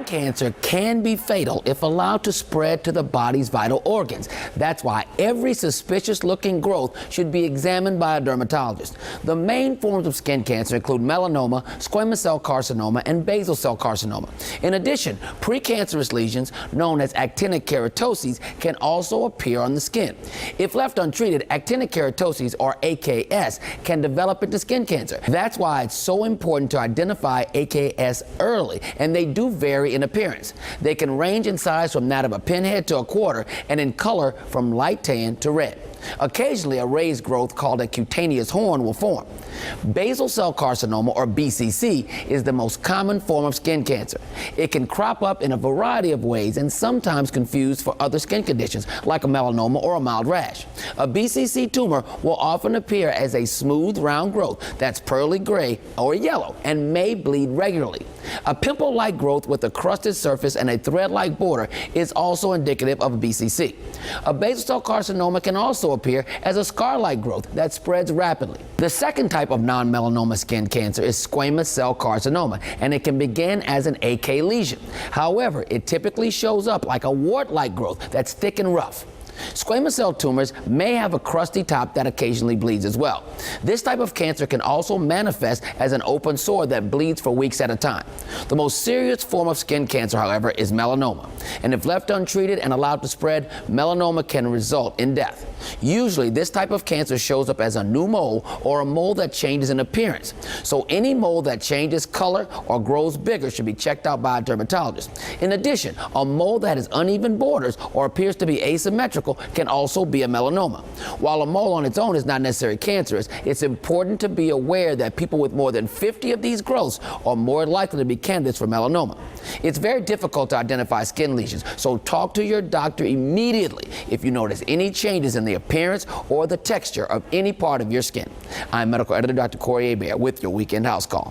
Skin cancer can be fatal if allowed to spread to the body's vital organs. That's why every suspicious-looking growth should be examined by a dermatologist. The main forms of skin cancer include melanoma, squamous cell carcinoma, and basal cell carcinoma. In addition, precancerous lesions known as actinic keratoses can also appear on the skin. If left untreated, actinic keratoses, or AKS, can develop into skin cancer. That's why it's so important to identify AKS early, and they do vary in appearance. They can range in size from that of a pinhead to a quarter, and in color from light tan to red. Occasionally, a raised growth called a cutaneous horn will form. Basal cell carcinoma, or BCC, is the most common form of skin cancer. It can crop up in a variety of ways and sometimes confused for other skin conditions like a melanoma or a mild rash. A BCC tumor will often appear as a smooth, round growth that's pearly gray or yellow and may bleed regularly. A pimple-like growth with a crusted surface and a thread-like border is also indicative of a BCC. A basal cell carcinoma can also appear as a scar-like growth that spreads rapidly. The second type of non-melanoma skin cancer is squamous cell carcinoma, and it can begin as an AK lesion. However, it typically shows up like a wart-like growth that's thick and rough. Squamous cell tumors may have a crusty top that occasionally bleeds as well. This type of cancer can also manifest as an open sore that bleeds for weeks at a time. The most serious form of skin cancer, however, is melanoma. And if left untreated and allowed to spread, melanoma can result in death. Usually, this type of cancer shows up as a new mole or a mole that changes in appearance. So any mole that changes color or grows bigger should be checked out by a dermatologist. In addition, a mole that has uneven borders or appears to be asymmetrical can also be a melanoma. While a mole on its own is not necessarily cancerous, it's important to be aware that people with more than 50 of these growths are more likely to be candidates for melanoma. It's very difficult to identify skin lesions, so talk to your doctor immediately if you notice any changes in the appearance or the texture of any part of your skin. I'm medical editor Dr. Corey Hebert with your Weekend House Call.